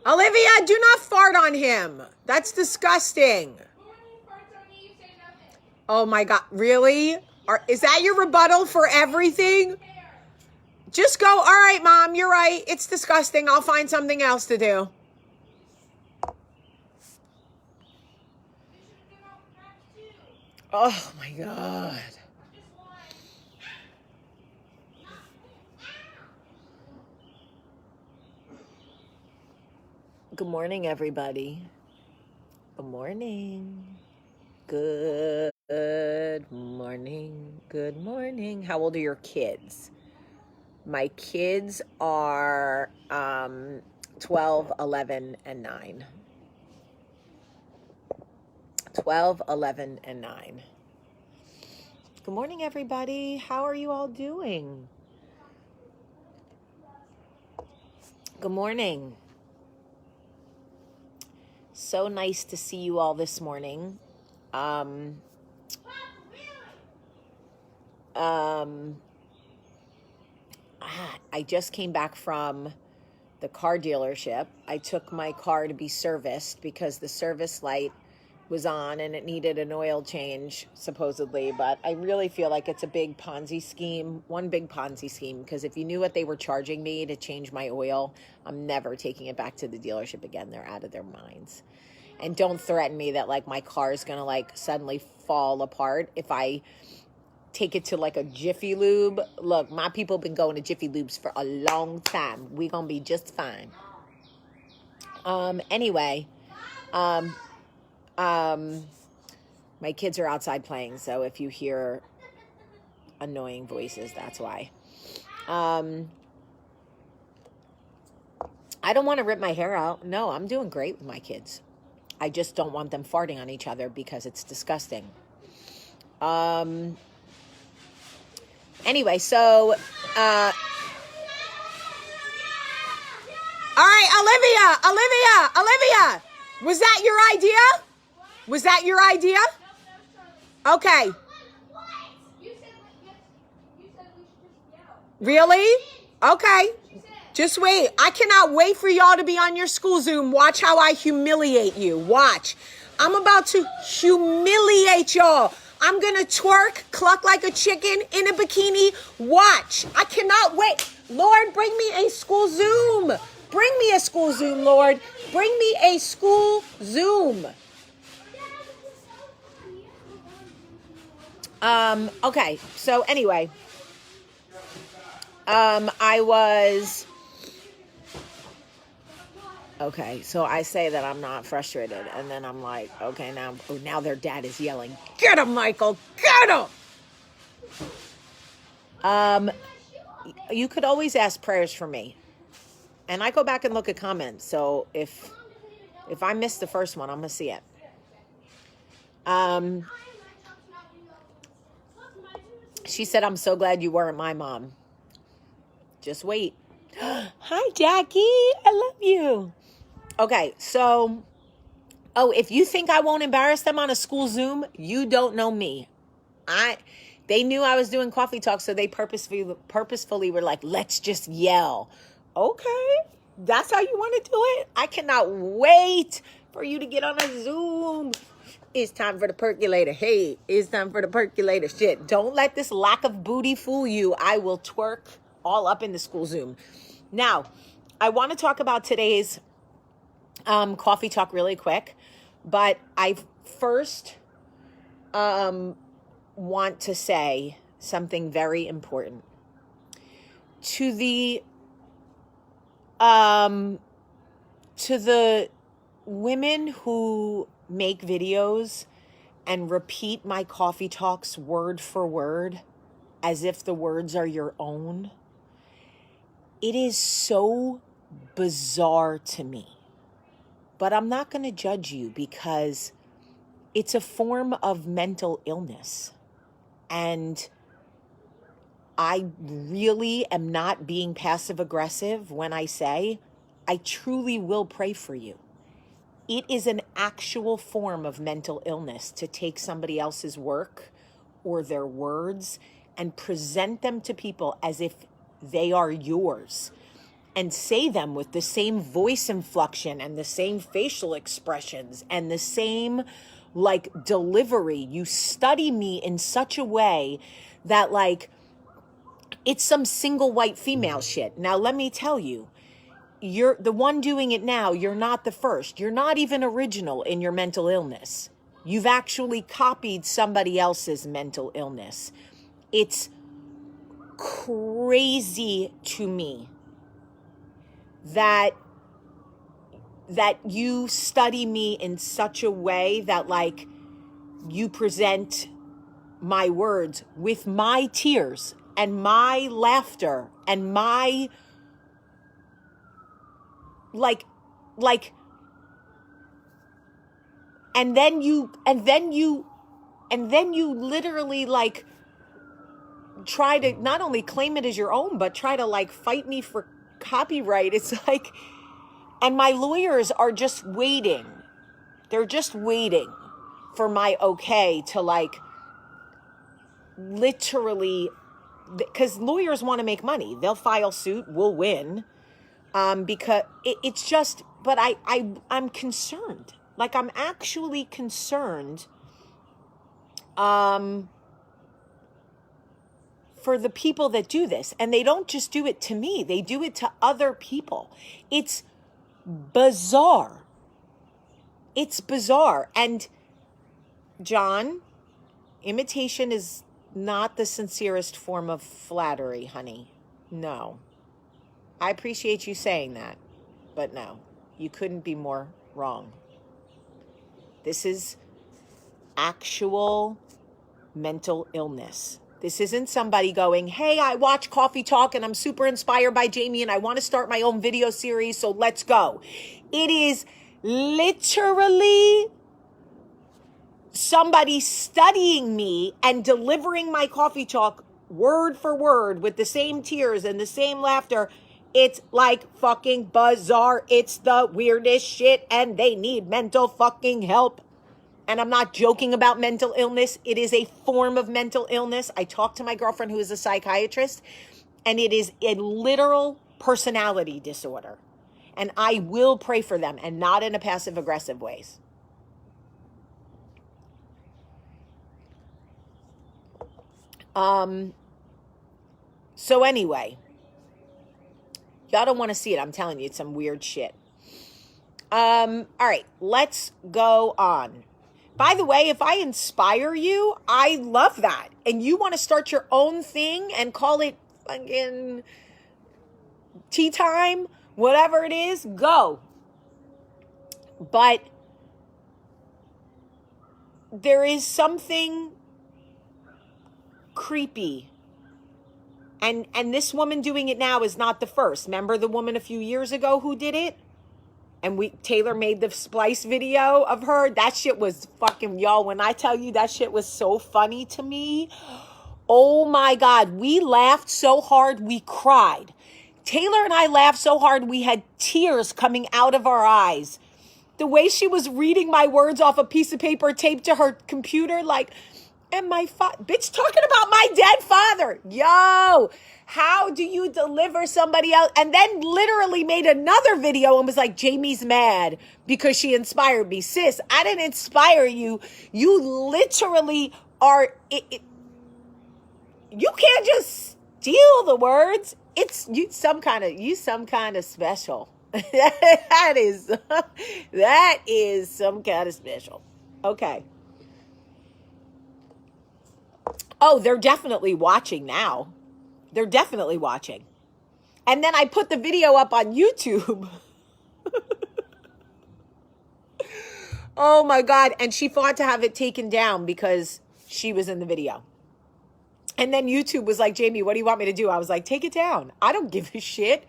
Olivia, do not fart on him. That's disgusting. Oh my God, really? Is that your rebuttal for everything? Just go, all right, Mom, you're right. It's disgusting. I'll find something else to do. Oh my God. Good morning, everybody. Good morning. Good morning. Good morning. How old are your kids? My kids are 12, 11, and 9. 12, 11, and 9. Good morning, everybody. How are you all doing? Good morning. So nice to see you all this morning. I just came back from the car dealership. I took my car to be serviced because the service light was on and it needed an oil change, supposedly. But I really feel like it's a big Ponzi scheme, one big Ponzi scheme, because if you knew what they were charging me to change my oil, I'm never taking it back to the dealership again. They're out of their minds. And don't threaten me that like my car is going to like suddenly fall apart if I take it to like a Jiffy Lube. Look, my people been going to Jiffy Lubes for a long time. We gonna be just fine. Anyway, my kids are outside playing, so if you hear annoying voices, that's why. I don't want to rip my hair out. No, I'm doing great with my kids. I just don't want them farting on each other because it's disgusting. Anyway, so, all right, Olivia, was that your idea? Was that your idea? Okay. Really? Okay. Just wait. I cannot wait for y'all to be on your school Zoom. Watch how I humiliate you. Watch. I'm about to humiliate y'all. I'm going to twerk, cluck like a chicken in a bikini. Watch. I cannot wait. Lord, bring me a school Zoom. Bring me a school Zoom, Lord. Bring me a school Zoom. Okay. So anyway, okay, so I say that I'm not frustrated, and then I'm like, okay, now their dad is yelling, get him, Michael, get him! You could always ask prayers for me, and I go back and look at comments, so if I missed the first one, I'm going to see it. She said, I'm so glad you weren't my mom. Just wait. Hi, Jackie, I love you. Okay, so, if you think I won't embarrass them on a school Zoom, you don't know me. They knew I was doing coffee talk, so they purposefully were like, let's just yell. Okay, that's how you want to do it? I cannot wait for you to get on a Zoom. It's time for the percolator. Hey, it's time for the percolator. Shit, don't let this lack of booty fool you. I will twerk all up in the school Zoom. Now, I want to talk about today's coffee talk really quick, but I first want to say something very important to the women who make videos and repeat my coffee talks word for word as if the words are your own. It is so bizarre to me. But I'm not going to judge you because it's a form of mental illness. And I really am not being passive aggressive when I say I truly will pray for you. It is an actual form of mental illness to take somebody else's work or their words and present them to people as if they are yours. and say them with the same voice inflection and the same facial expressions and the same like delivery. You study me in such a way that like it's some single white female shit. Now, let me tell you, you're the one doing it now. You're not the first. You're not even original in your mental illness. You've actually copied somebody else's mental illness. It's crazy to me that you study me in such a way that like you present my words with my tears and my laughter and my like and then you literally like try to not only claim it as your own but try to like fight me for copyright. It's like, and my lawyers are just waiting. They're just waiting for my okay to like literally, because lawyers want to make money. They'll file suit, we'll win. Because it's just, but I'm concerned. Like I'm actually concerned for the people that do this. And they don't just do it to me. They do it to other people. It's bizarre. It's bizarre. And John, imitation is not the sincerest form of flattery, honey. No. I appreciate you saying that, but no, you couldn't be more wrong. This is actual mental illness. This isn't somebody going, hey, I watch Coffee Talk and I'm super inspired by Jamie and I want to start my own video series, so let's go. It is literally somebody studying me and delivering my Coffee Talk word for word with the same tears and the same laughter. It's like fucking bizarre. It's the weirdest shit and they need mental fucking help. And I'm not joking about mental illness. It is a form of mental illness. I talked to my girlfriend who is a psychiatrist, and it is a literal personality disorder. And I will pray for them, and not in a passive aggressive ways. So anyway, y'all don't want to see it. I'm telling you, it's some weird shit. All right, let's go on. By the way, if I inspire you, I love that. And you want to start your own thing and call it fucking tea time, whatever it is, go. But there is something creepy. And this woman doing it now is not the first. Remember the woman a few years ago who did it? And Taylor made the splice video of her. That shit was fucking, y'all, when I tell you that shit was so funny to me. Oh my God. We laughed so hard, we cried. Taylor and I laughed so hard, we had tears coming out of our eyes. The way she was reading my words off a piece of paper taped to her computer, like, and my bitch talking about my dead father. Yo, how do you deliver somebody else? And then literally made another video and was like, Jamie's mad because she inspired me. Sis, I didn't inspire you. You literally are, you can't just steal the words. It's you some kind of special. that is some kind of special. Okay. Oh, they're definitely watching now. They're definitely watching. And then I put the video up on YouTube. Oh my God. And she fought to have it taken down because she was in the video. And then YouTube was like, Jamie, what do you want me to do? I was like, take it down. I don't give a shit.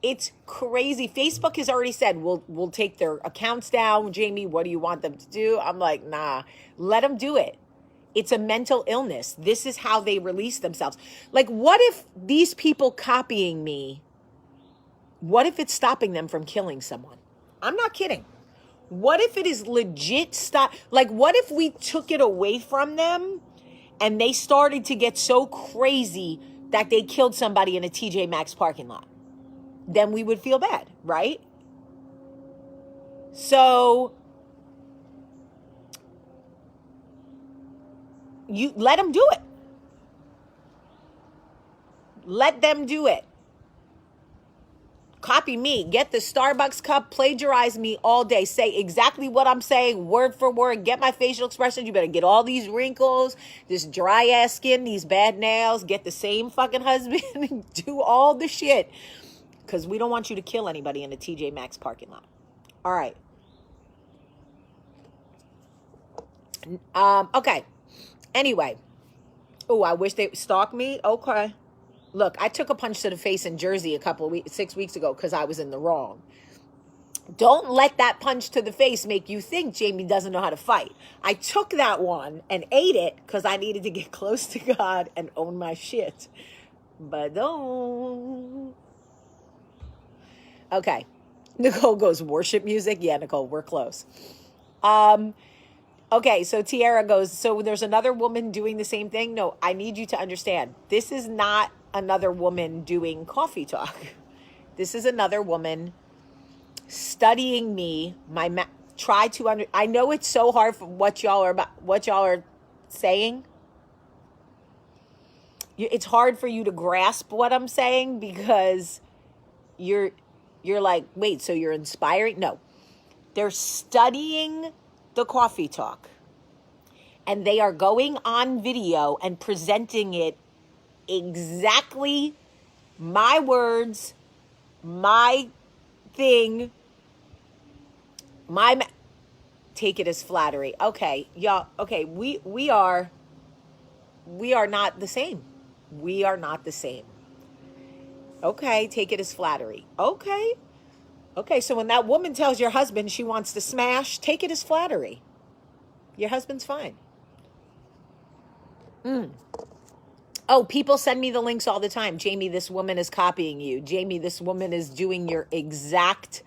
It's crazy. Facebook has already said, we'll take their accounts down. Jamie, what do you want them to do? I'm like, nah, let them do it. It's a mental illness. This is how they release themselves. Like, what if these people copying me, what if it's stopping them from killing someone? I'm not kidding. What if it is legit stop? Like, what if we took it away from them and they started to get so crazy that they killed somebody in a TJ Maxx parking lot? then we would feel bad, right? So you let them do it. Let them do it. Copy me. Get the Starbucks cup. Plagiarize me all day. Say exactly what I'm saying, word for word. Get my facial expressions. You better get all these wrinkles, this dry ass skin, these bad nails. Get the same fucking husband. Do all the shit. Because we don't want you to kill anybody in the TJ Maxx parking lot. All right. Okay. Anyway. Oh, I wish they stalked me. Okay. Look, I took a punch to the face in Jersey 6 weeks ago because I was in the wrong. Don't let that punch to the face make you think Jamie doesn't know how to fight. I took that one and ate it because I needed to get close to God and own my shit. But don't. Okay. Nicole goes, worship music? Yeah, Nicole, we're close. Okay, so Tiara goes, so there's another woman doing the same thing? No, I need you to understand. This is not another woman doing coffee talk. This is another woman studying me. I know it's so hard for what y'all are saying. It's hard for you to grasp what I'm saying because you're like, wait, so you're inspiring? No. They're studying the coffee talk. And they are going on video and presenting it exactly my words, my thing, take it as flattery. Okay, y'all, okay, we are not the same. We are not the same. Okay, take it as flattery. Okay, so when that woman tells your husband she wants to smash, take it as flattery. Your husband's fine. Oh, people send me the links all the time. Jamie, this woman is copying you. Jamie, this woman is doing your exact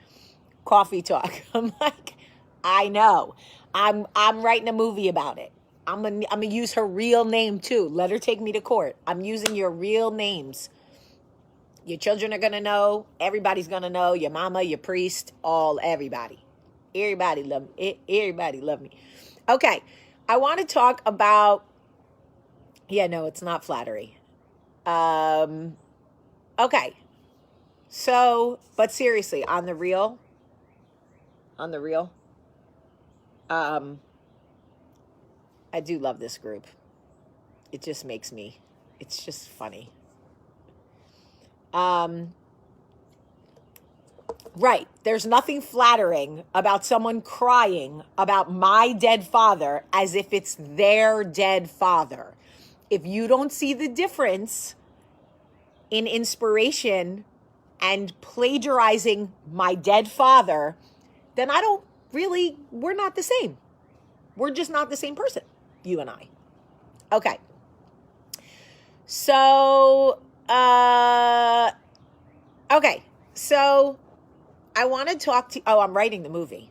coffee talk. I'm like, I know. I'm writing a movie about it. I'm gonna use her real name too. Let her take me to court. I'm using your real names. Your children are gonna know. Everybody's gonna know. Your mama, your priest, everybody. Everybody love me. Everybody love me. Okay, I want to talk about. Yeah, no, it's not flattery. Okay. So, but seriously, on the real, I do love this group. It just makes me, it's just funny. Right. There's nothing flattering about someone crying about my dead father as if it's their dead father. If you don't see the difference in inspiration and plagiarizing my dead father, then we're not the same. We're just not the same person, you and I. Okay. So, okay. So I want to talk to, I'm writing the movie.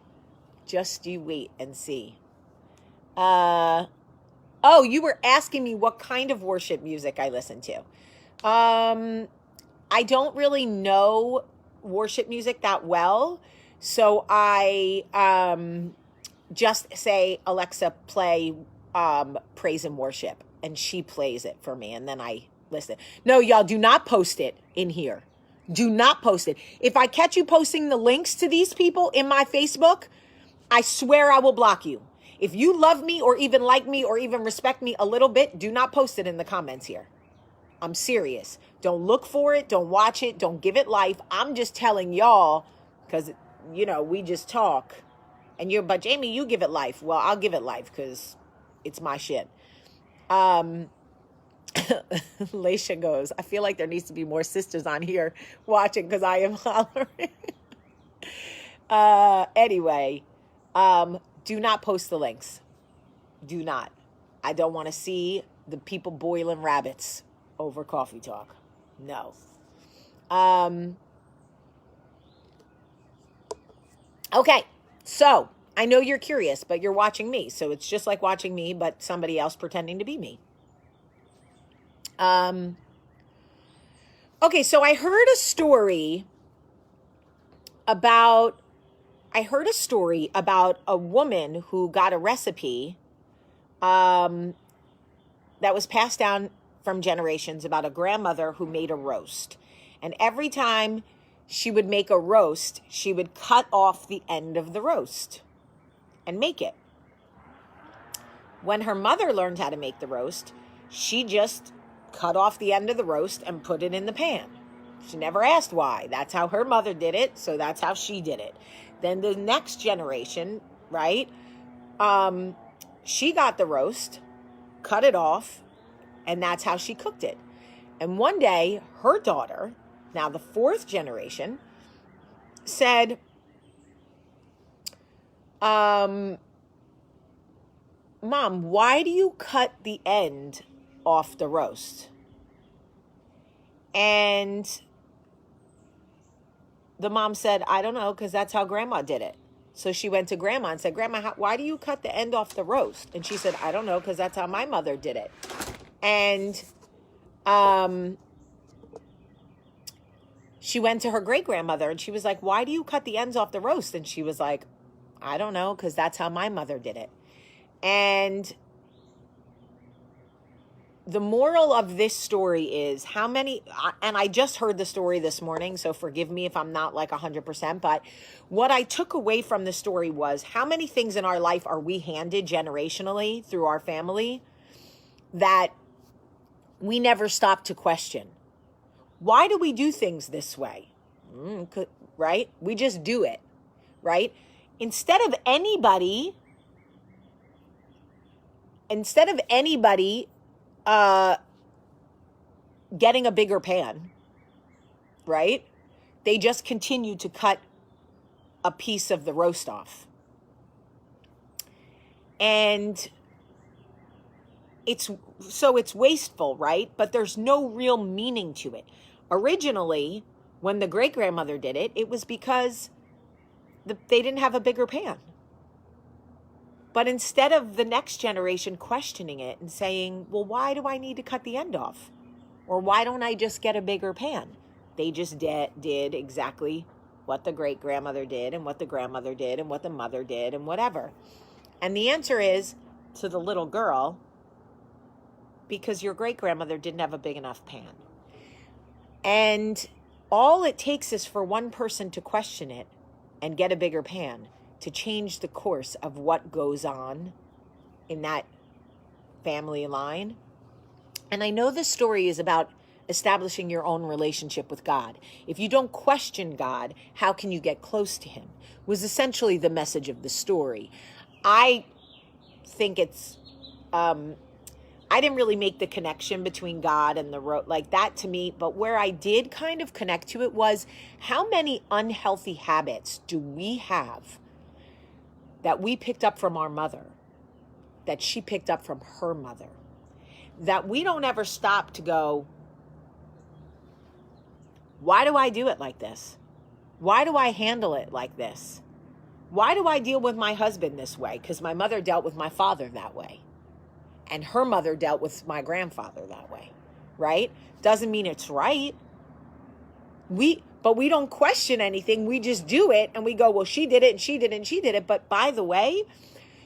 Just you wait and see. Oh, you were asking me what kind of worship music I listen to. I don't really know worship music that well. So I just say, Alexa, play praise and worship. And she plays it for me. And then I listen. No, y'all, do not post it in here. Do not post it. If I catch you posting the links to these people in my Facebook, I swear I will block you. If you love me or even like me or even respect me a little bit, do not post it in the comments here. I'm serious. Don't look for it. Don't watch it. Don't give it life. I'm just telling y'all because, we just talk. And but Jamie, you give it life. Well, I'll give it life because it's my shit. Laisha goes, I feel like there needs to be more sisters on here watching because I am hollering. Anyway, do not post the links. Do not. I don't want to see the people boiling rabbits over coffee talk. No. Okay. So I know you're curious, but you're watching me. So it's just like watching me, but somebody else pretending to be me. Okay. So I heard a story I heard a story about a woman who got a recipe that was passed down from generations about a grandmother who made a roast. And every time she would make a roast, she would cut off the end of the roast and make it. When her mother learned how to make the roast, she just cut off the end of the roast and put it in the pan. She never asked why. That's how her mother did it, so that's how she did it. Then the next generation, right? She got the roast, cut it off, and that's how she cooked it. And one day, her daughter, now the fourth generation, said, Mom, why do you cut the end off the roast? And the mom said, I don't know, because that's how Grandma did it. So she went to Grandma and said, Grandma, why do you cut the end off the roast? And she said, I don't know, because that's how my mother did it. And she went to her great-grandmother and she was like, why do you cut the ends off the roast? And she was like, I don't know, because that's how my mother did it. And the moral of this story is and I just heard the story this morning, so forgive me if I'm not like 100%, but what I took away from the story was how many things in our life are we handed generationally through our family that we never stop to question. Why do we do things this way? Right? We just do it, right? Instead of anybody getting a bigger pan, right? They just continue to cut a piece of the roast off. And it's wasteful, right? But there's no real meaning to it. Originally, when the great-grandmother did it, it was because they didn't have a bigger pan. But instead of the next generation questioning it and saying, well, why do I need to cut the end off? Or why don't I just get a bigger pan? They just did exactly what the great-grandmother did and what the grandmother did and what the mother did and whatever. And the answer is, to the little girl, because your great-grandmother didn't have a big enough pan. And all it takes is for one person to question it and get a bigger pan to change the course of what goes on in that family line. And I know this story is about establishing your own relationship with God. If you don't question God, how can you get close to him? Was essentially the message of the story. I think it's, I didn't really make the connection between God and the road like that to me, but where I did kind of connect to it was how many unhealthy habits do we have that we picked up from our mother, that she picked up from her mother, that we don't ever stop to go, why do I do it like this? Why do I handle it like this? Why do I deal with my husband this way? Because my mother dealt with my father that way. And her mother dealt with my grandfather that way, right? Doesn't mean it's right. But we don't question anything. We just do it and we go, well, she did it and she did it and she did it. But by the way,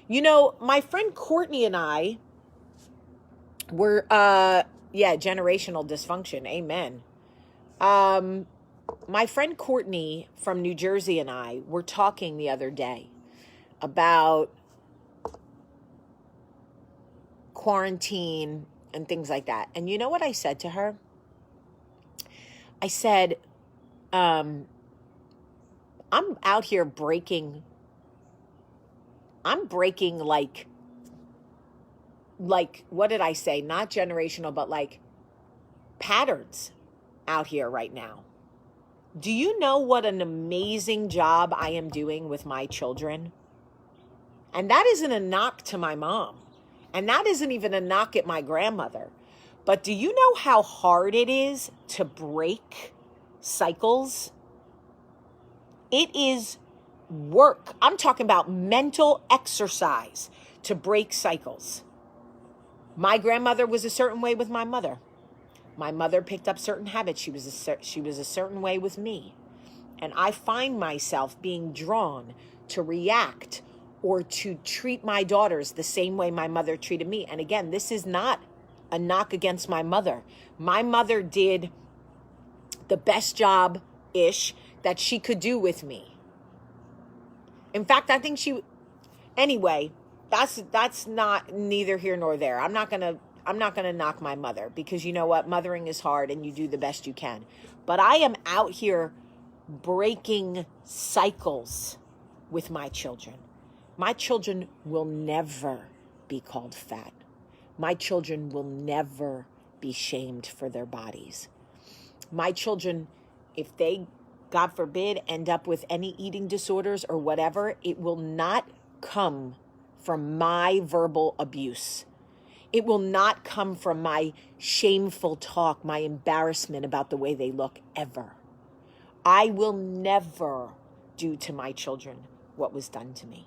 you know, my friend Courtney and I were, generational dysfunction. Amen. My friend Courtney from New Jersey and I were talking the other day about quarantine and things like that. And you know what I said to her? I said, I'm out here breaking like, what did I say? Not generational, but like patterns out here right now. Do you know what an amazing job I am doing with my children? And that isn't a knock to my mom. And that isn't even a knock at my grandmother. But do you know how hard it is to break cycles? It is work. I'm talking about mental exercise to break cycles. My grandmother was a certain way with my mother. My mother picked up certain habits. She was a certain way with me. And I find myself being drawn to react or to treat my daughters the same way my mother treated me. And again, this is not a knock against my mother. My mother did the best job-ish that she could do with me. In fact, I think anyway, that's not neither here nor there. I'm not gonna knock my mother, because you know what? Mothering is hard and you do the best you can. But I am out here breaking cycles with my children. My children will never be called fat. My children will never be shamed for their bodies. My children, if they, God forbid, end up with any eating disorders or whatever, it will not come from my verbal abuse. It will not come from my shameful talk, my embarrassment about the way they look, ever. I will never do to my children what was done to me.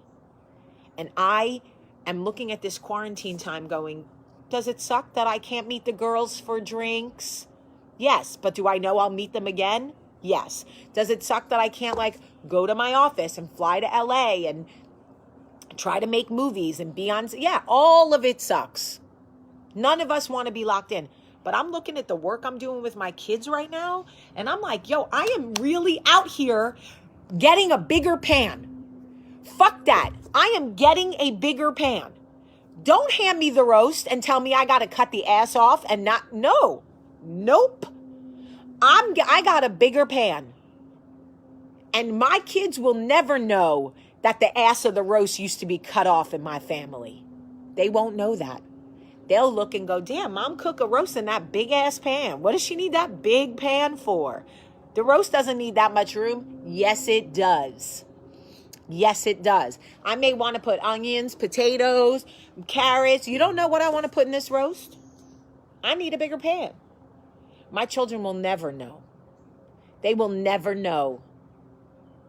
And I am looking at this quarantine time going, does it suck that I can't meet the girls for drinks? Yes. But do I know I'll meet them again? Yes. Does it suck that I can't go to my office and fly to LA and try to make movies and be on? Yeah, all of it sucks. None of us want to be locked in. But I'm looking at the work I'm doing with my kids right now, and I'm like, yo, I am really out here getting a bigger pan. Fuck that. I am getting a bigger pan. Don't hand me the roast and tell me I got to cut the ass off and not, no. Nope. I got a bigger pan. And my kids will never know that the ass of the roast used to be cut off in my family. They won't know that. They'll look and go, damn, mom cook a roast in that big ass pan. What does she need that big pan for? The roast doesn't need that much room. Yes, it does. Yes, it does. I may want to put onions, potatoes, carrots. You don't know what I want to put in this roast? I need a bigger pan. My children will never know. They will never know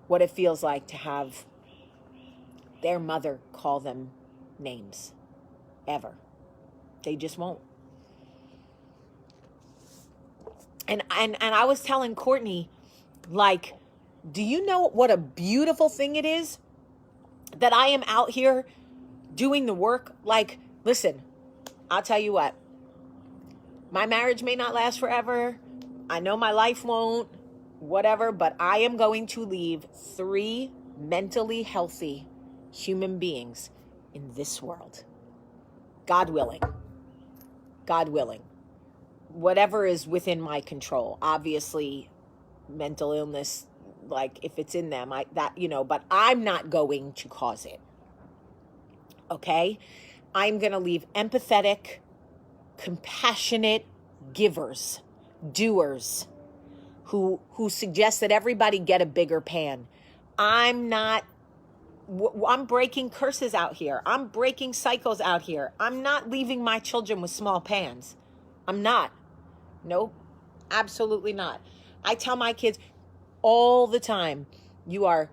what it feels like to have their mother call them names. Ever. They just won't. And I was telling Courtney, do you know what a beautiful thing it is that I am out here doing the work? Listen, I'll tell you what. My marriage may not last forever. I know my life won't, whatever, but I am going to leave 3 mentally healthy human beings in this world. God willing. God willing. Whatever is within my control. Obviously, mental illness, if it's in them, but I'm not going to cause it. Okay? I'm going to leave empathetic, compassionate givers, doers, who suggest that everybody get a bigger pan. I'm breaking curses out here. I'm breaking cycles out here. I'm not leaving my children with small pans. I'm not. Nope. Absolutely not. I tell my kids all the time, you are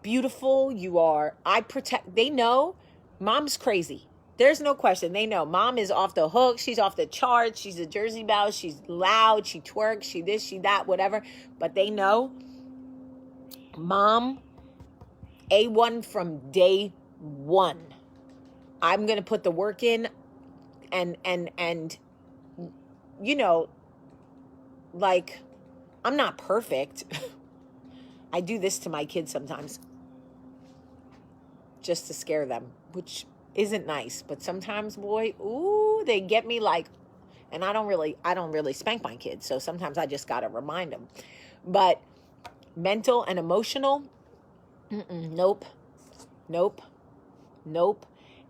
beautiful. They know mom's crazy. There's no question. They know mom is off the hook. She's off the charts. She's a Jersey belle. She's loud. She twerks. She this, she that, whatever. But they know mom, A1 from day one. I'm going to put the work in and I'm not perfect. I do this to my kids sometimes just to scare them, which isn't nice. But sometimes, boy, they get me and I don't really spank my kids. So sometimes I just got to remind them. But mental and emotional, nope.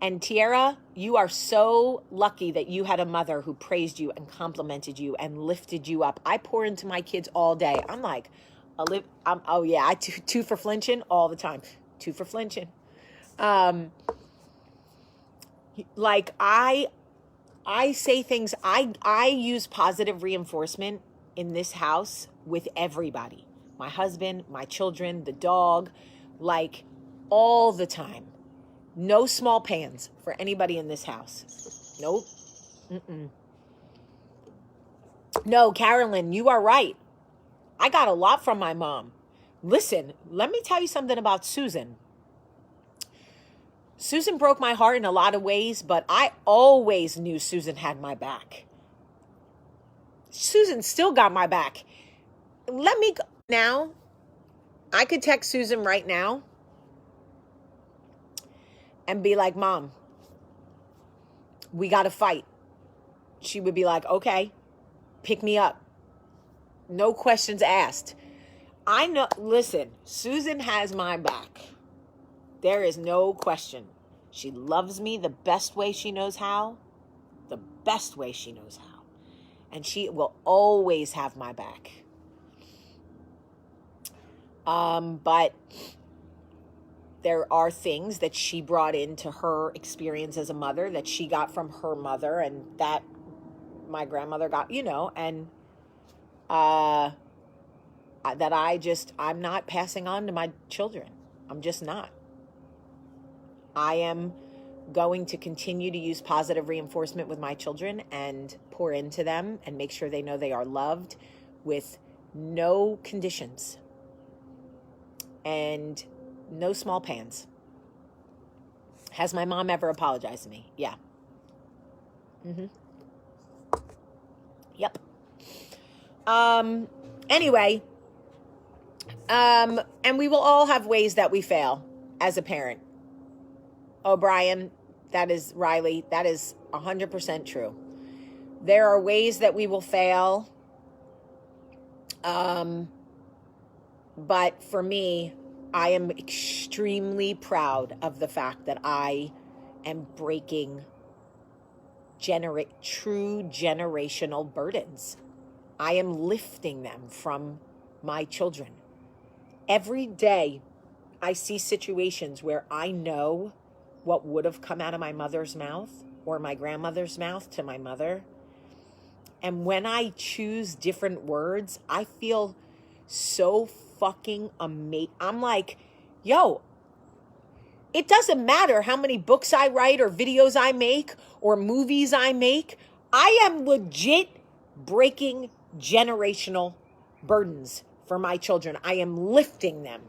And Tiara, you are so lucky that you had a mother who praised you and complimented you and lifted you up. I pour into my kids all day. I'm like, I two for flinching all the time. 2 for flinching. I say things, I use positive reinforcement in this house with everybody. My husband, my children, the dog, all the time. No small pans for anybody in this house. Nope. No, Carolyn, you are right. I got a lot from my mom. Listen, let me tell you something about Susan. Susan broke my heart in a lot of ways, but I always knew Susan had my back. Susan still got my back. Let me go. Now, I could text Susan right now and be like, Mom, we got to fight. She would be like, okay, pick me up. No questions asked. I know, listen, Susan has my back. There is no question. She loves me the best way she knows how. The best way she knows how. And she will always have my back. But there are things that she brought into her experience as a mother that she got from her mother and that my grandmother got, and that I'm not passing on to my children. I'm just not. I am going to continue to use positive reinforcement with my children and pour into them and make sure they know they are loved with no conditions and no small pans. Has my mom ever apologized to me? Yeah. Yep. Anyway, and we will all have ways that we fail as a parent. O'Brien, that is Riley, that is 100% true. There are ways that we will fail. But for me, I am extremely proud of the fact that I am breaking true generational burdens. I am lifting them from my children. Every day I see situations where I know what would have come out of my mother's mouth or my grandmother's mouth to my mother. And when I choose different words, I feel so fucking amazing. I'm like, yo, it doesn't matter how many books I write or videos I make or movies I make. I am legit breaking generational burdens for my children. I am lifting them.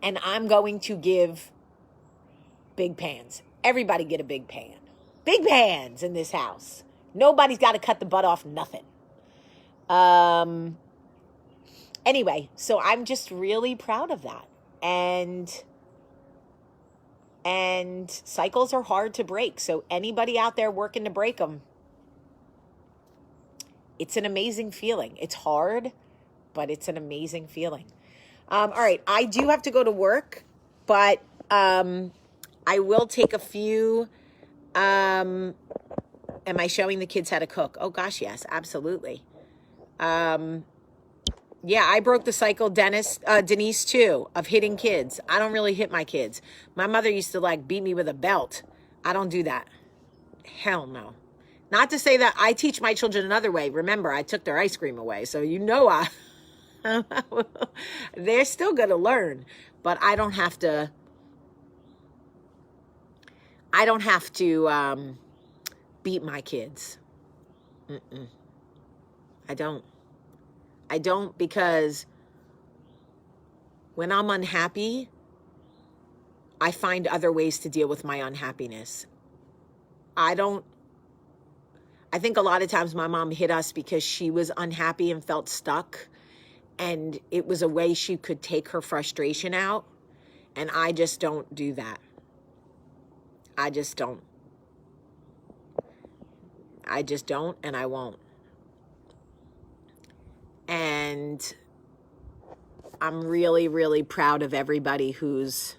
And I'm going to give big pans. Everybody get a big pan. Big pans in this house. Nobody's got to cut the butt off nothing. Anyway, so I'm just really proud of that. And cycles are hard to break. So anybody out there working to break them, it's an amazing feeling. It's hard, but it's an amazing feeling. All right, I do have to go to work, but I will take a few. Am I showing the kids how to cook? Oh gosh, yes, absolutely. Yeah, I broke the cycle, Denise too, of hitting kids. I don't really hit my kids. My mother used to beat me with a belt. I don't do that. Hell no. Not to say that I teach my children another way. Remember, I took their ice cream away, so they're still going to learn, but I don't have to beat my kids. I don't, because when I'm unhappy, I find other ways to deal with my unhappiness. I think a lot of times my mom hit us because she was unhappy and felt stuck. And it was a way she could take her frustration out. And I just don't do that. I just don't. And I won't. And I'm really, really proud of everybody who's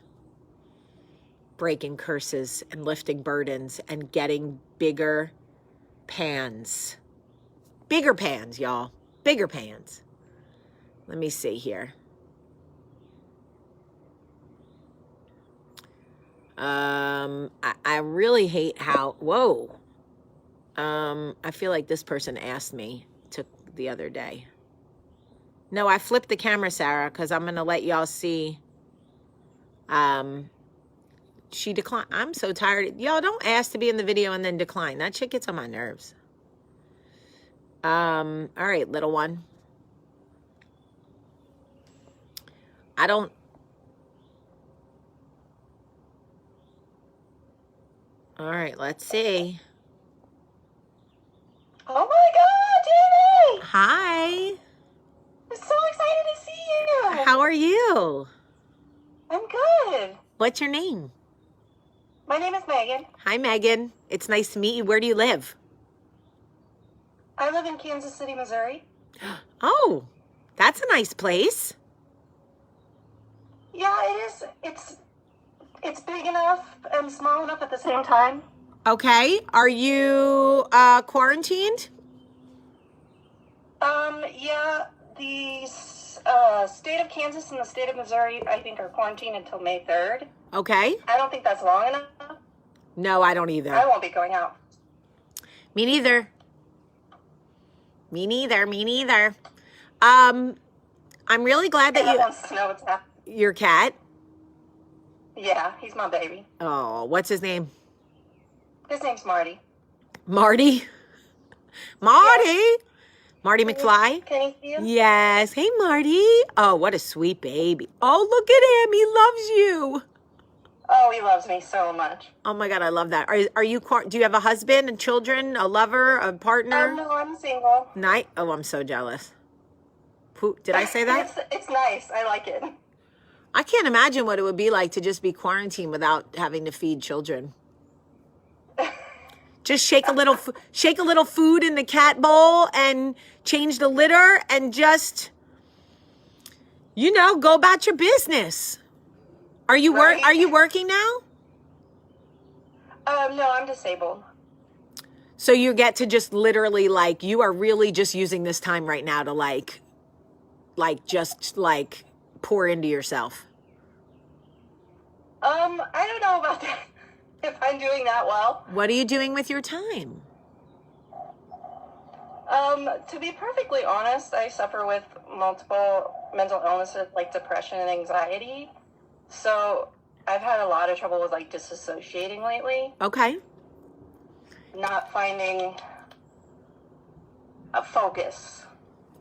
breaking curses and lifting burdens and getting bigger pans. Bigger pans, y'all. Bigger pans. Let me see here. I really hate how, whoa. I feel like this person asked me the other day. No, I flipped the camera, Sarah, because I'm going to let y'all see. She declined. I'm so tired. Y'all don't ask to be in the video and then decline. That shit gets on my nerves. All right, little one. I don't. All right, let's see. Oh my God, Jamie! Hi. I'm so excited to see you. How are you? I'm good. What's your name? My name is Megan. Hi, Megan. It's nice to meet you. Where do you live? I live in Kansas City, Missouri. Oh, that's a nice place. Yeah, it is. It's big enough and small enough at the same time. Okay. Are you quarantined? Yeah, the state of Kansas and the state of Missouri, I think, are quarantined until May 3rd. Okay. I don't think that's long enough. No, I don't either. I won't be going out. Me neither. Me neither. I'm really glad that Everyone wants to know what's happening. your cat. Yeah, he's my baby. Oh, what's his name? His name's Marty. Marty. Marty. Marty McFly. Can you see him? Yes. Hey, Marty. Oh, what a sweet baby. Oh, look at him. He loves you. Oh, he loves me so much. Oh my God, I love that. Are you? Do you have a husband and children, a lover, a partner? No, I'm single. Oh, I'm so jealous. Did I say that? It's nice. I like it. I can't imagine what it would be like to just be quarantined without having to feed children. Just shake a little food in the cat bowl and change the litter and just, go about your business. Are you Right. Are you working now? No, I'm disabled. So you get to just literally you are really just using this time right now to just pour into yourself. I don't know about that. If I'm doing that well. What are you doing with your time? To be perfectly honest, I suffer with multiple mental illnesses like depression and anxiety. So I've had a lot of trouble with disassociating lately. Okay. Not finding a focus.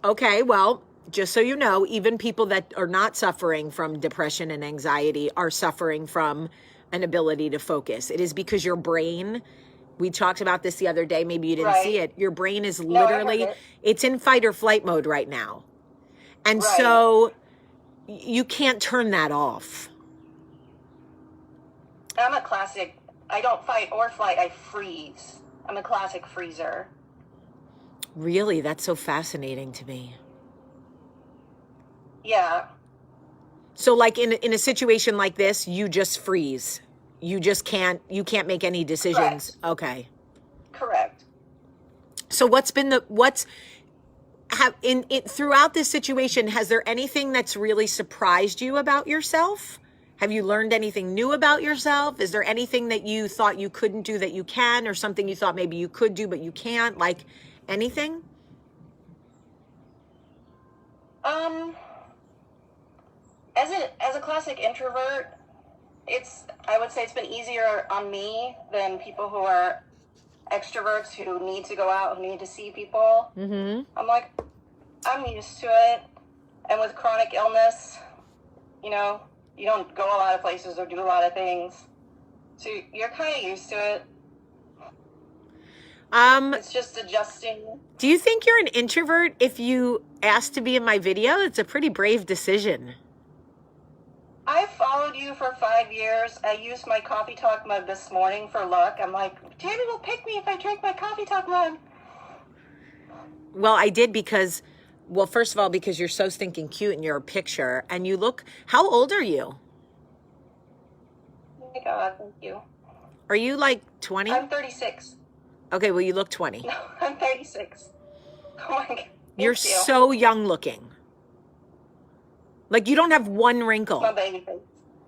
Okay, well, just so you know, even people that are not suffering from depression and anxiety are suffering from an ability to focus. It is because your brain, we talked about this the other day, maybe you didn't Right. see it. Your brain is No, I literally, heard it. it's in fight or flight mode right now. And Right. so you can't turn that off. I'm a classic. I don't fight or flight. I freeze. I'm a classic freezer. Really, that's so fascinating to me. Yeah. So in a situation like this, you just freeze. You just can't make any decisions. Correct. Okay. Correct. So throughout this situation, has there anything that's really surprised you about yourself? Have you learned anything new about yourself? Is there anything that you thought you couldn't do that you can, or something you thought maybe you could do but you can't? Anything? As a classic introvert, I would say it's been easier on me than people who are extroverts who need to go out, who need to see people. Mm-hmm. I'm used to it. And with chronic illness, you don't go a lot of places or do a lot of things. So you're kind of used to it. It's just adjusting. Do you think you're an introvert if you asked to be in my video? It's a pretty brave decision. I followed you for 5 years. I used my Coffee Talk mug this morning for luck. I'm like, Jamie will pick me if I drink my Coffee Talk mug. Well, I did because first of all, because you're so stinking cute in your picture, and you look, how old are you? Oh my God, thank you. Are you 20? I'm 36. Okay, well, you look 20. No, I'm 36. Oh my God. You're Thank you. so young looking. You don't have one wrinkle. My baby face.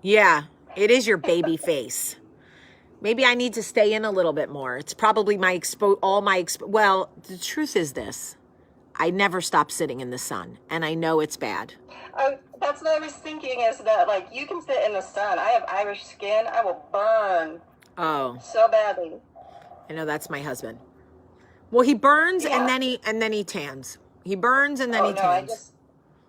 Yeah, it is your baby face. Maybe I need to stay in a little bit more. It's probably well, the truth is this. I never stop sitting in the sun, and I know it's bad. That's what I was thinking, is that you can sit in the sun. I have Irish skin. I will burn. Oh. So badly. I know, that's my husband. Well, he burns Yeah. and then he tans. He burns and then he No, I tans.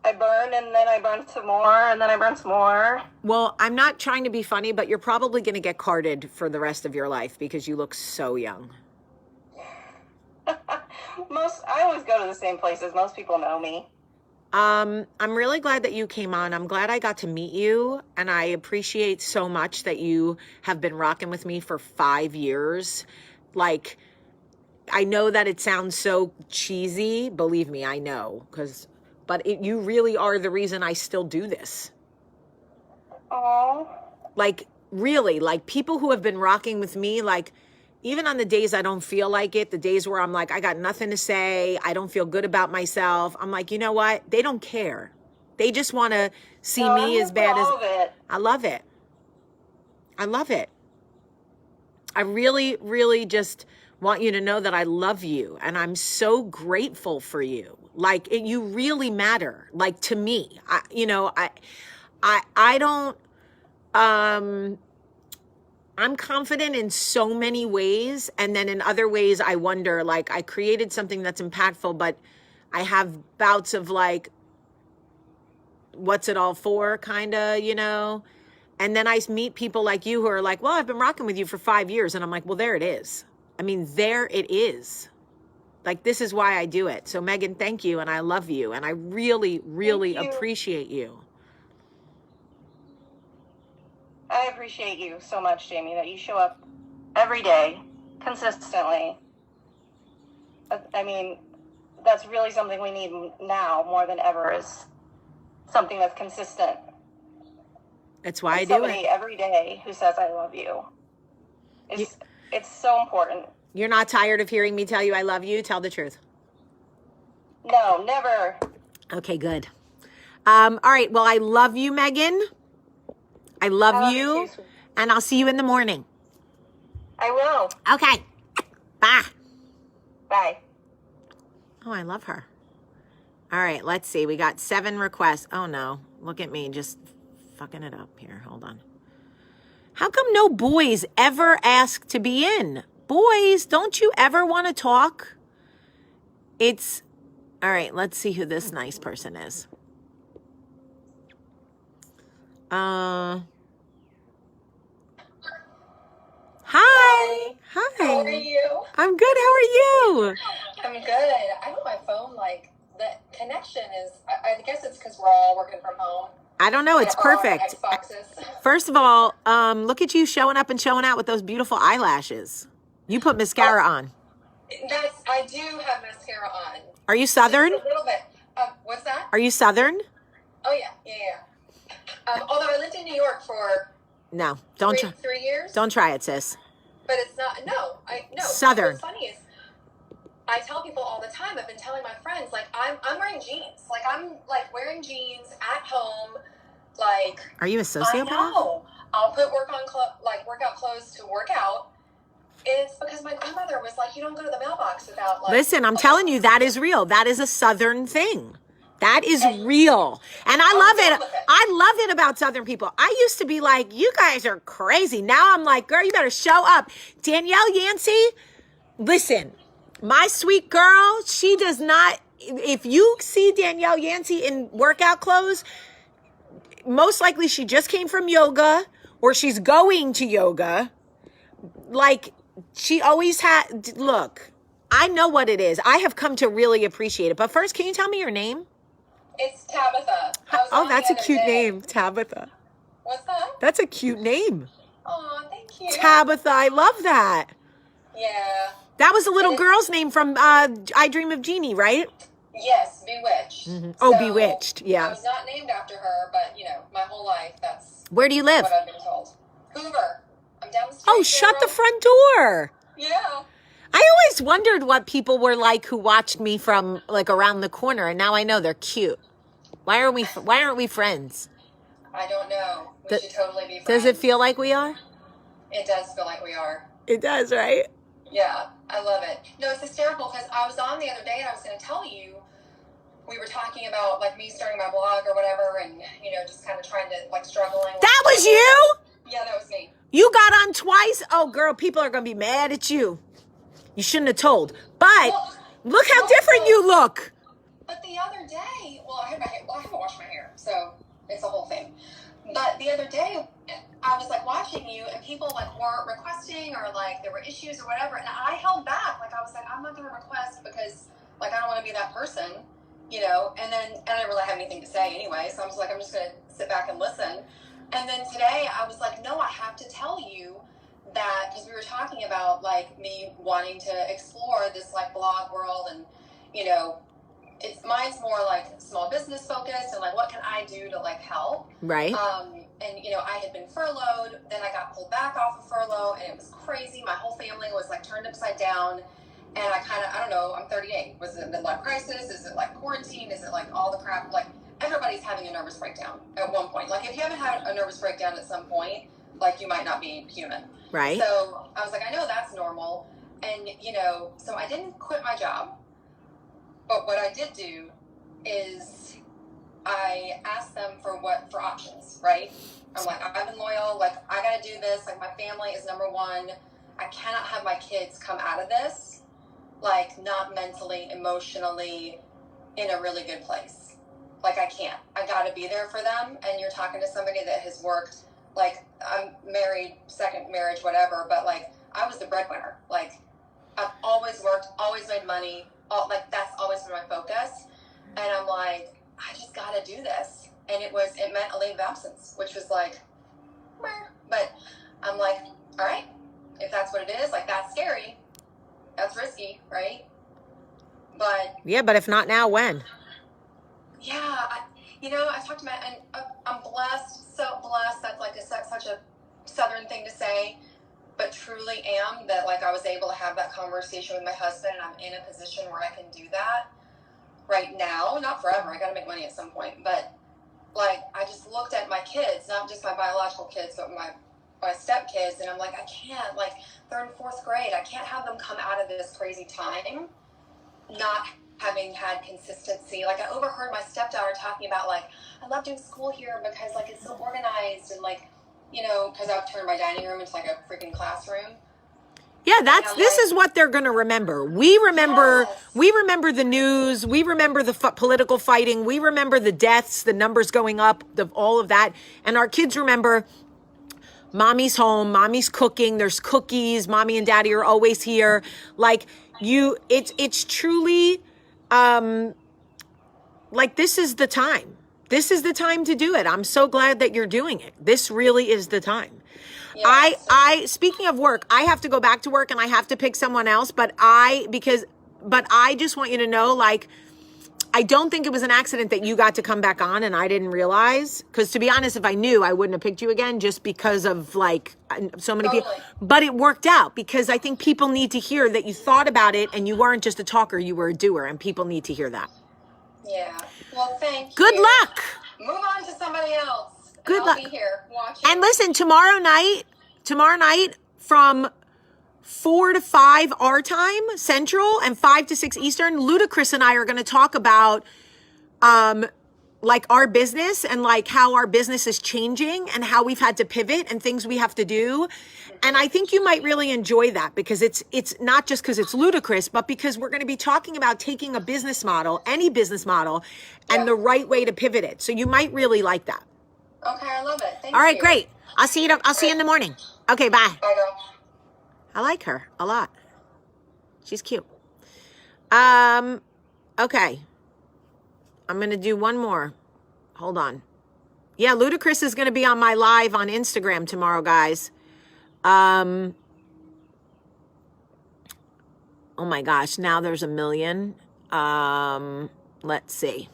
I burn, and then I burn some more, and then I burn some more. Well, I'm not trying to be funny, but you're probably going to get carded for the rest of your life because you look so young. I always go to the same places. Most people know me. I'm really glad that you came on. I'm glad I got to meet you, and I appreciate so much that you have been rocking with me for 5 years. Like, I know that it sounds so cheesy. Believe me, I know, but you really are the reason I still do this. Oh. Like, really, like people who have been rocking with me, like, even on the days I don't feel like it, the days where I'm like, I got nothing to say, I don't feel good about myself, I'm like, you know what? They don't care. They just want to see me as bad as... I love it. I love it. I really, really just want you to know that I love you, and I'm so grateful for you. Like, you really matter. Like, to me, I don't... I'm confident in so many ways. And then in other ways, I wonder, like, I created something that's impactful, but I have bouts of like, what's it all for, kind of, And then I meet people like you who are like, well, I've been rocking with you for 5 years. And I'm like, well, there it is. I mean, there it is. Like, this is why I do it. So Megan, thank you. And I love you. And I really, really appreciate you. I appreciate you so much, Jamie, that you show up every day, consistently. I mean, that's really something we need now more than ever, is something that's consistent. That's why I do somebody every day who says, I love you. It's so important. You're not tired of hearing me tell you I love you? Tell the truth. No, never. Okay, good. All right. Well, I love you, Megan. I love you, and I'll see you in the morning. I will. Okay. Bye. Bye. Oh, I love her. All right, let's see. We got 7 requests. Oh, no. Look at me just fucking it up here. Hold on. How come no boys ever ask to be in? Boys, don't you ever want to talk? All right, let's see who this nice person is. Hi. Hi. How are you? I'm good. How are you? I'm good. I hope my phone, the connection is, I guess it's because we're all working from home. I don't know. It's perfect. First of all, look at you showing up and showing out with those beautiful eyelashes. You put mascara on. I do have mascara on. Are you Southern? Just a little bit. What's that? Are you Southern? Oh, yeah. Although I lived in New York for no, don't 3 years. Don't try it, sis. But it's not. No. Southern. What's funny is I tell people all the time. I've been telling my friends, I'm wearing jeans. I'm wearing jeans at home. Are you a sociopath? I know. I'll put workout clothes to work out. It's because my grandmother was like, you don't go to the mailbox without Listen, I'm telling you, that is real. That is a Southern thing. That is real. And I love it. I love it about Southern people. I used to be like, you guys are crazy. Now I'm like, girl, you better show up. Danielle Yancey, listen, my sweet girl, she does not, if you see Danielle Yancey in workout clothes, most likely she just came from yoga or she's going to yoga. She always had, look, I know what it is. I have come to really appreciate it. But first, can you tell me your name? It's Tabitha. Oh, that's a cute name, Tabitha. What's that? That's a cute name. Oh, thank you. Tabitha, I love that. Yeah. That was a little girl's name from I Dream of Jeannie, right? Yes, Bewitched. Mm-hmm. Oh, Bewitched, yeah. I was not named after her, but, my whole life, that's Where do you live? what I've been told. Hoover. I'm down the street. Oh, shut the front door. Yeah. I always wondered what people were like who watched me from around the corner, and now I know they're cute. Why aren't we friends? I don't know. We should totally be friends. Does it feel like we are? It does feel like we are. It does, right? Yeah, I love it. No, it's hysterical because I was on the other day and I was going to tell you, we were talking about me starting my blog or whatever, and just kind of trying to struggling. That was you? Yeah, that was me. You got on twice? Oh, girl, people are going to be mad at you. You shouldn't have told. But look how different you look. But the other day, well, I haven't washed my hair, so it's a whole thing. But the other day, I was like watching you, and people like weren't requesting, or like there were issues or whatever, and I held back. Like I was like, I'm not going to request because like I don't want to be that person, you know. And then I didn't really have anything to say anyway, so I was like, I'm just going to sit back and listen. And then today, I was like, no, I have to tell you that, because we were talking about like me wanting to explore this like blog world, and you know, mine's more like small business focused, and like what can I do to like help, Right. And you know, I had been furloughed, then I got pulled back off of furlough, and it was crazy. My whole family was like turned upside down, and I don't know, I'm 38. Was it a midlife crisis? Is it like quarantine? Is it like all the crap? Like everybody's having a nervous breakdown at one point. Like if you haven't had a nervous breakdown at some point, like you might not be human. Right. So I was like, I know that's normal. And, you know, so I didn't quit my job. But what I did do is I asked them for options, right? I'm like, I've been loyal. Like, I got to do this. Like, my family is number one. I cannot have my kids come out of this, like, not mentally, emotionally in a really good place. Like, I can't. I got to be there for them. And you're talking to somebody that has worked, like, I'm married, second marriage, whatever, but like I was the breadwinner. Like I've always worked, always made money, like that's always been my focus. And I'm like, I just gotta do this. And it meant a leave of absence, which was like, meh. But I'm like, all right, if that's what it is, like that's scary, that's risky, right? But yeah, but if not now, when? yeah, I talked to Matt, and I'm blessed, so blessed. That's like such a Southern thing to say, but truly am that like I was able to have that conversation with my husband, and I'm in a position where I can do that right now, not forever. I got to make money at some point, but like I just looked at my kids, not just my biological kids, but my step kids, and I'm like, I can't, like they're in 4th grade. I can't have them come out of this crazy time not having had consistency. Like I overheard my stepdaughter talking about like, I love doing school here because like it's so organized, and like, you know, because I've turned my dining room into like a freaking classroom. Yeah, this is what they're going to remember. We remember the news. We remember the political fighting. We remember the deaths, the numbers going up, all of that. And our kids remember mommy's home, mommy's cooking, there's cookies, mommy and daddy are always here. Like it's truly, like this is the time. This is the time to do it. I'm so glad that you're doing it. This really is the time. Yes. I speaking of work, I have to go back to work and I have to pick someone else, but I just want you to know, like, I don't think it was an accident that you got to come back on and I didn't realize, because to be honest, if I knew, I wouldn't have picked you again, just because of like so many people, but it worked out because I think people need to hear that you thought about it and you weren't just a talker, you were a doer, and people need to hear that. Yeah. Well, thank you. Good luck. Move on to somebody else. Good luck. I'll be here watching. And listen, tomorrow night from 4 to 5 our time Central and 5 to 6 Eastern, Ludacris and I are going to talk about like our business and like how our business is changing and how we've had to pivot and things we have to do. And I think you might really enjoy that because it's not just because it's Ludacris, but because we're going to be talking about taking a business model, any business model, and the right way to pivot it. So you might really like that. Okay, I love it. Thank you. All right, great. I'll see you in the morning. Okay, bye. Bye, girl. I like her a lot. She's cute. Okay. I'm going to do one more. Hold on. Yeah, Ludacris is going to be on my live on Instagram tomorrow, guys. Oh my gosh, now there's 1 million. Let's see.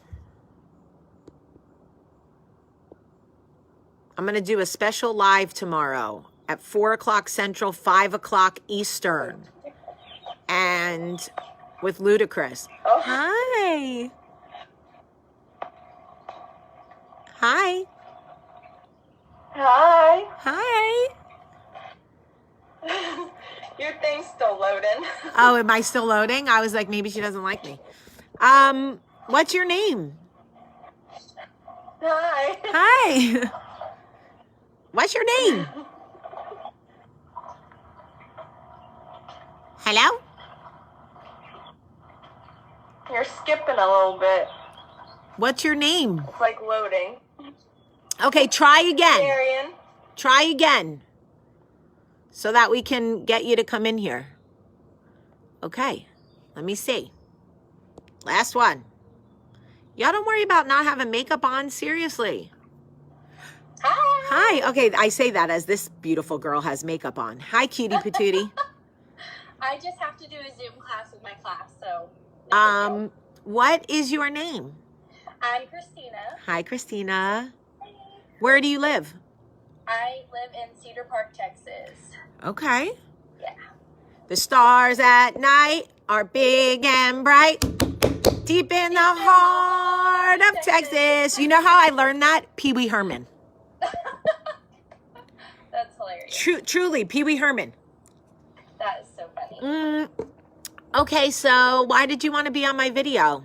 I'm going to do a special live tomorrow at 4 o'clock Central, 5 o'clock Eastern. And with Ludacris. Oh. Hi. Hi. Hi. Hi. Your thing's still loading. Oh, am I still loading? I was like, maybe she doesn't like me. What's your name? Hi. Hi. What's your name? Hello? You're skipping a little bit. What's your name? It's like loading. Okay, try again. Marion. Try again. So that we can get you to come in here. Okay, let me see. Last one. Y'all don't worry about not having makeup on, seriously. Hi. Hi, okay, I say that as this beautiful girl has makeup on. Hi, cutie patootie. I just have to do a Zoom class with my class, so. no big deal. What is your name? I'm Christina. Hi, Christina. Where do you live? I live in Cedar Park, Texas. Okay. Yeah. The stars at night are big and bright, deep in the heart of Texas. You know how I learned that? Pee Wee Herman. That's hilarious. Truly, Pee Wee Herman. That is so funny. Okay, so why did you want to be on my video?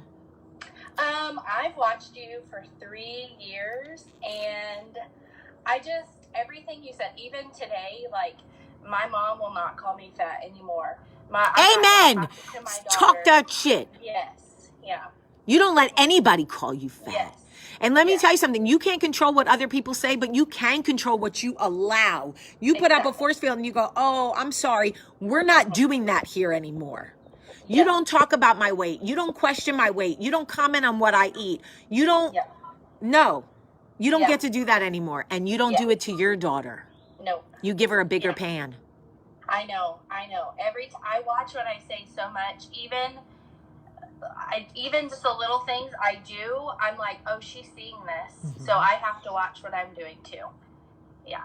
I've watched you for 3 years, and I just, everything you said, even today, like, my mom will not call me fat anymore. Amen. Talk that shit. Yes. Yeah. You don't let anybody call you fat. Yes. And let me tell you something. You can't control what other people say, but you can control what you allow. You put up a force field and you go, oh, I'm sorry. We're not doing that here anymore. You don't talk about my weight. You don't question my weight. You don't comment on what I eat. You don't, no. You don't get to do that anymore. And you don't do it to your daughter. No. You give her a bigger pan. I know. Every time I watch what I say so much, even just the little things I do, I'm like, oh, she's seeing this. So I have to watch what I'm doing too. Yeah.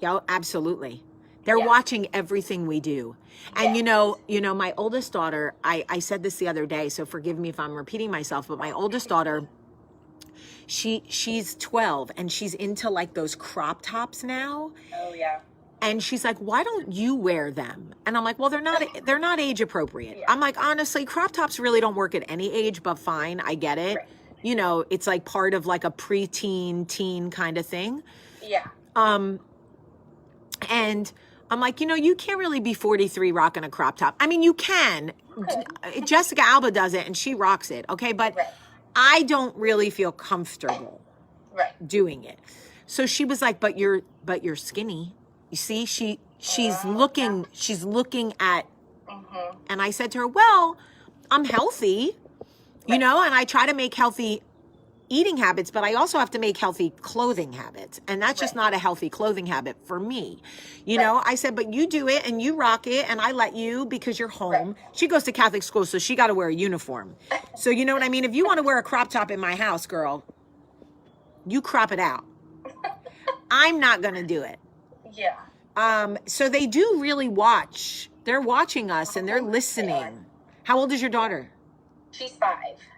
Yeah, absolutely. They're watching everything we do. And you know, my oldest daughter, I said this the other day, so forgive me if I'm repeating myself, but my oldest daughter, she's 12 and she's into like those crop tops now. Oh yeah. And she's like, why don't you wear them? And I'm like, well, they're not age appropriate. I'm like, honestly, crop tops really don't work at any age, but fine, I get it. Right. You know, it's like part of like a preteen, teen kind of thing. Yeah. And I'm like, you can't really be 43 rocking a crop top. I mean, you can. Okay. Jessica Alba does it and she rocks it. Okay. But I don't really feel comfortable doing it. So she was like, but you're skinny. You see, she's looking at, and I said to her, well, I'm healthy, and I try to make healthy eating habits, but I also have to make healthy clothing habits. And that's just not a healthy clothing habit for me. You know, I said, but you do it and you rock it and I let you because you're home. She goes to Catholic school, so she got to wear a uniform. So you know what I mean? If you want to wear a crop top in my house, girl, you crop it out. I'm not going to do it. Yeah. So they do really watch. They're watching us and they're listening. How old is your daughter? She's 5.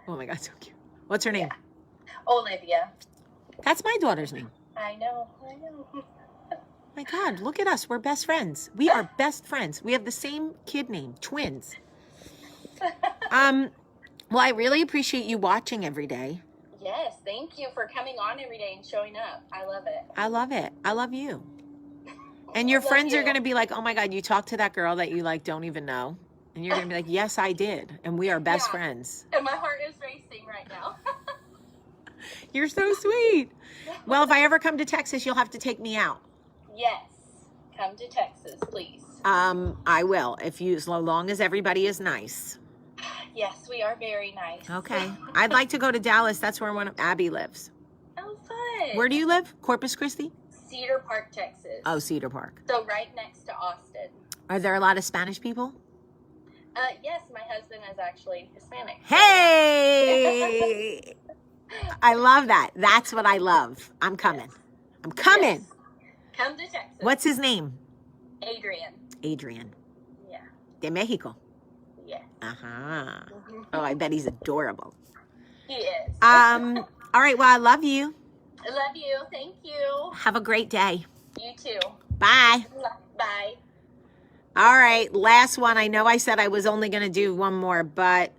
Oh my God, so cute. What's her name? Olivia. That's my daughter's name. I know. My God, look at us. We're best friends. We are best friends. We have the same kid name, twins. Well, I really appreciate you watching every day. Yes, thank you for coming on every day and showing up. I love it. I love it. I love you. And your friends are going to be like, oh my God, you talked to that girl that you like don't even know. And you're going to be like, yes, I did. And we are best friends. And my heart is racing right now. You're so sweet. Well, if I ever come to Texas, you'll have to take me out. Yes. Come to Texas, please. I will, as long as everybody is nice. Yes, we are very nice. Okay. I'd like to go to Dallas. That's where Abby lives. Oh, fun. Where do you live? Corpus Christi? Cedar Park, Texas. Oh, Cedar Park. So right next to Austin. Are there a lot of Spanish people? Yes, my husband is actually Hispanic. Hey! I love that. That's what I love. I'm coming. Yes. I'm coming. Yes. Come to Texas. What's his name? Adrian. Yeah. De Mexico. Yeah. Uh-huh. Oh, I bet he's adorable. He is. All right. Well, I love you. I love you. Thank you. Have a great day. You too. Bye. Bye. All right. Last one. I know I said I was only going to do one more, but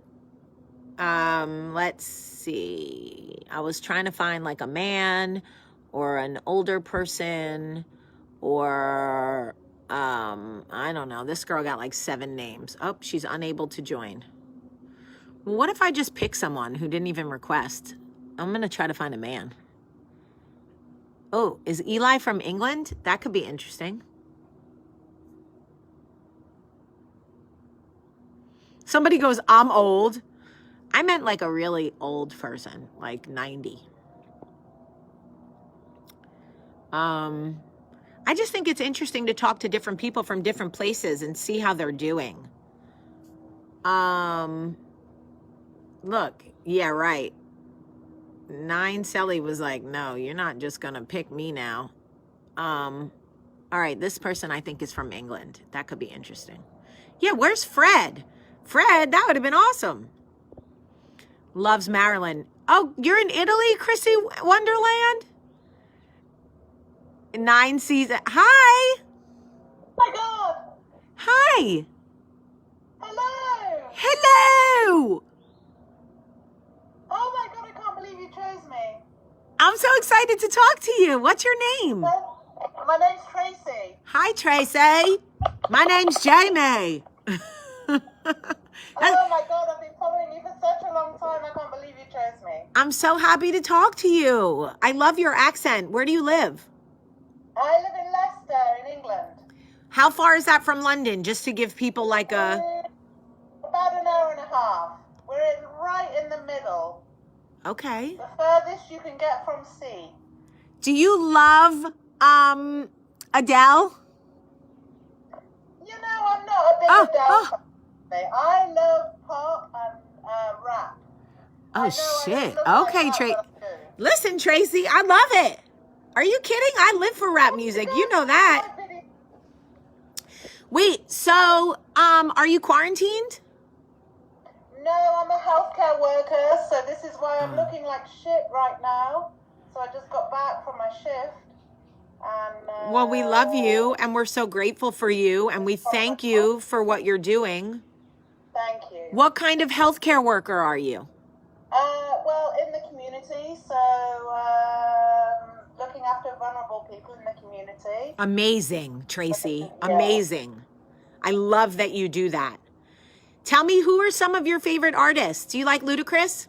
let's see. I was trying to find like a man or an older person or I don't know. This girl got like 7 names. Oh, she's unable to join. Well, what if I just pick someone who didn't even request? I'm going to try to find a man. Oh, is Eli from England? That could be interesting. Somebody goes, I'm old. I meant like a really old person, like 90. I just think it's interesting to talk to different people from different places and see how they're doing. Look, yeah, right. 9 Sally was like, no, you're not just going to pick me now. All right, this person I think is from England. That could be interesting. Yeah, where's Fred? Fred, that would have been awesome. Loves Maryland. Oh, you're in Italy, Chrissy Wonderland? 9 season. Hi. Oh my God! Hi. Hello! Hello. Oh my God, I can't believe you chose me. I'm so excited to talk to you. What's your name? My name's Tracy. Hi, Tracy. My name's Jamie. Oh my God, I've been following you for such a long time. I can't believe you chose me. I'm so happy to talk to you. I love your accent. Where do you live? I live in Leicester, in England. How far is that from London? Just to give people like a... About an hour and a half. We're right in the middle. Okay. The furthest you can get from sea. Do you love Adele? You know, I'm not a big Adele fan. I love pop and rap. Oh, shit. Look like Okay, that, Tracy. but I do. Listen, Tracy, I love it. Are you kidding? I live for rap music. You know that. Wait, so, are you quarantined? No, I'm a healthcare worker, so this is why I'm looking like shit right now. So I just got back from my shift. And, Well, we love you, and we're so grateful for you, and we thank you for what you're doing. Thank you. What kind of healthcare worker are you? Well, in the community, so looking after vulnerable people in the community. Amazing, Tracy. Yeah. Amazing. I love that you do that. Tell me, who are some of your favorite artists? Do you like Ludacris?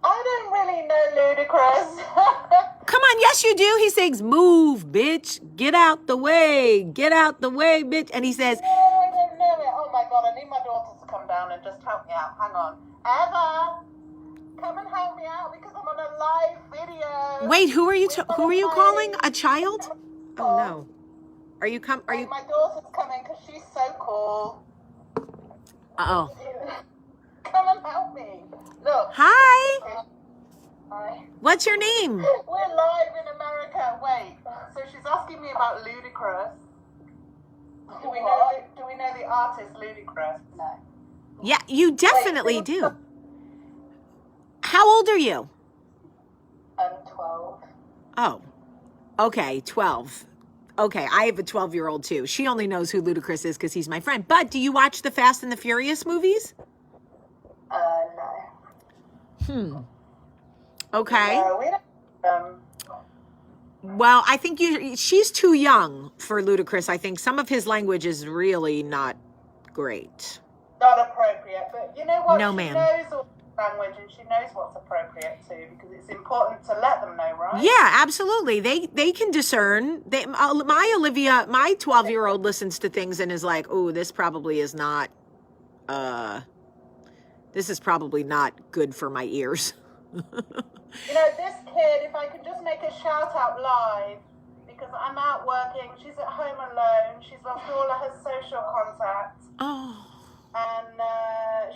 I don't really know Ludacris. Come on, yes you do. He sings, move, bitch. Get out the way. Get out the way, bitch. And he says, No, I don't know it. Oh my God, I need my daughters to come down and just help me out. Hang on. Eva, come and help me out because I'm on a live video. wait, who are you calling? A child? Oh no. Are you? My daughter's coming because she's so cool. Uh-oh. Come and help me. Look. Hi. Hi. What's your name? We're live in America. Wait. So she's asking me about Ludacris. Do we know the artist Ludacris? No. Yeah, you definitely do. How old are you? I'm 12. Oh, okay, 12. Okay, I have a 12-year-old too. She only knows who Ludacris is because he's my friend. But do you watch the Fast and the Furious movies? No. Okay. No, we don't. Well, I think she's too young for Ludacris. I think some of his language is really not great. Not appropriate, but you know what? No, she ma'am. knows all the language and she knows what's appropriate too, because it's important to let them know, right? Yeah, absolutely. They can discern. My 12-year-old listens to things and is like, "Oh, this probably is not good for my ears." You know, this kid, if I can just make a shout out live, because I'm out working, she's at home alone, she's lost all of her social contacts, Oh. and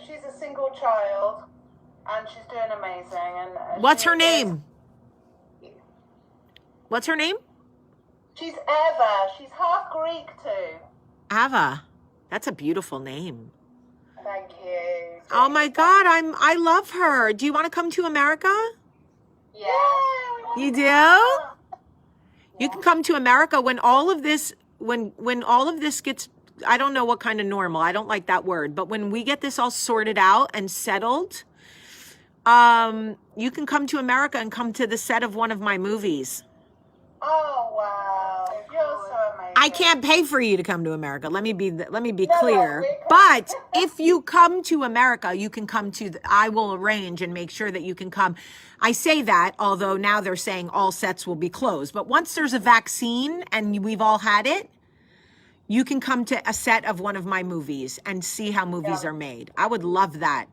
she's a single child, and she's doing amazing. And What's her name? What's her name? She's Eva. She's half Greek too. Ava. That's a beautiful name. Thank you. Oh my God, I love her. Do you want to come to America? Yeah. You do? You can come to America when all of this gets, I don't know what kind of normal, I don't like that word, but when we get this all sorted out and settled, you can come to America and come to the set of one of my movies. Oh wow. You're so amazing. I can't pay for you to come to America. Let me be No, clear. we But if you come to America, you can come to. I will arrange and make sure that you can come. I say that, although now they're saying all sets will be closed. But once there's a vaccine and we've all had it, you can come to a set of one of my movies and see how movies are made. I would love that,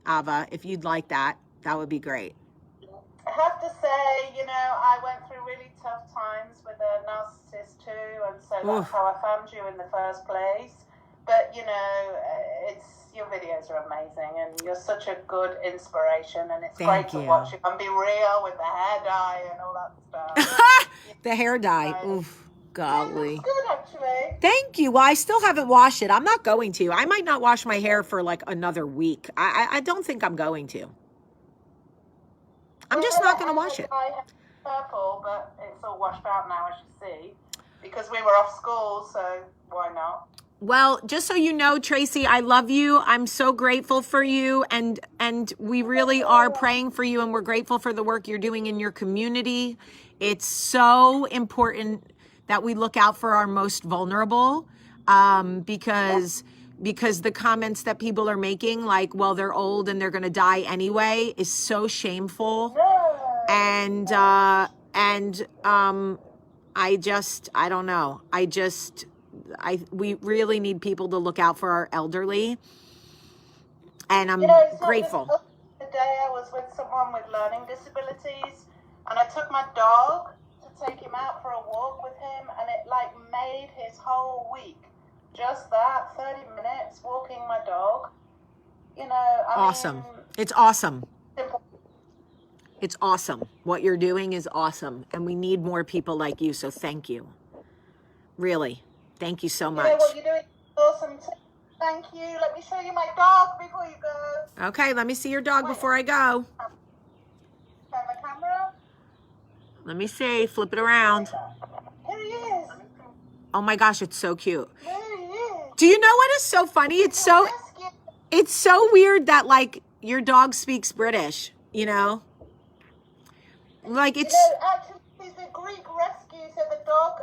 Ava. If you'd like that, that would be great. I have to say, you know, I went through really tough times with a narcissist too, and so Oof. that's how I found you in the first place. But, you know, your videos are amazing, and you're such a good inspiration, and it's Thank great you. to watch you and be real with the hair dye and all that stuff. The hair dye. Right. Oof. It Golly. looks good, actually. Thank you. Well, I still haven't washed it. I'm not going to. I might not wash my hair for like another week. I don't think I'm going to. I'm just not going to wash it. I had purple, but it's all washed out now, as you see, because we were off school, so why not? Well, just so you know, Tracy, I love you. I'm so grateful for you, and we really are praying for you, and we're grateful for the work you're doing in your community. It's so important that we look out for our most vulnerable, because the comments that people are making, like, well, they're old and they're going to die anyway, is so shameful. And I don't know. We really need people to look out for our elderly. And I'm You know, it's not grateful. just the day I was with someone with learning disabilities, and I took my dog to take him out for a walk with him, and it like made his whole week. Just that, 30 minutes walking my dog. You know, Awesome. It's awesome. Simple. It's awesome. What you're doing is awesome. And we need more people like you. So thank you. Really. Thank you so You know much. what you're doing is awesome too. Thank you. Let me show you my dog before you go. Okay, let me see your dog before I go. Turn the camera. Let me see. Flip it around. Here he is. Oh my gosh, it's so cute. There he is. Do you know what is so funny? It's so weird that like your dog speaks British, you know? Like it's You know, actually, he's a Greek rescue, so the dog,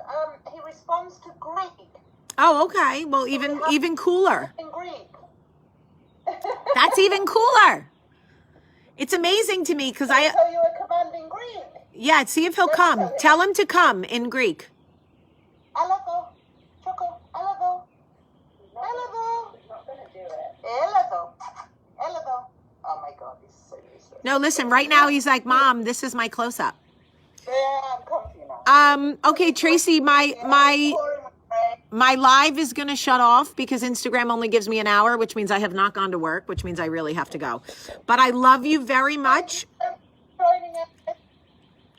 he responds to Greek Oh, okay. Well, even cooler. in Greek. That's even cooler. It's amazing to me because I tell you a command in Greek. yeah, see if he'll come. Tell him to come in Greek. Elevo, choco, elevo, elevo. He's not going to do it. Elevo, elevo. Oh my God, he's so useless. No, listen, right now he's like, Mom, this is my close up. Yeah, I'm comfy now. Okay, Tracy, my live is going to shut off because Instagram only gives me an hour, which means I have not gone to work, which means I really have to go. But I love you very much.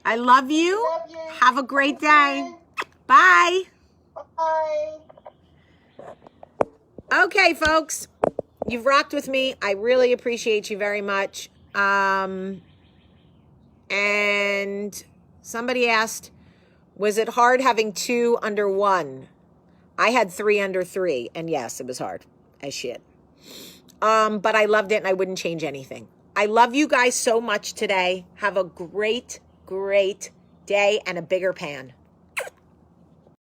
I love you. Love you. Have a great day. Bye. Bye. Okay, folks, you've rocked with me. I really appreciate you very much. And somebody asked, was it hard having 2 under 1? I had 3 under 3, and yes, it was hard as shit. But I loved it, and I wouldn't change anything. I love you guys so much today. Have a great, great day and a bigger pan.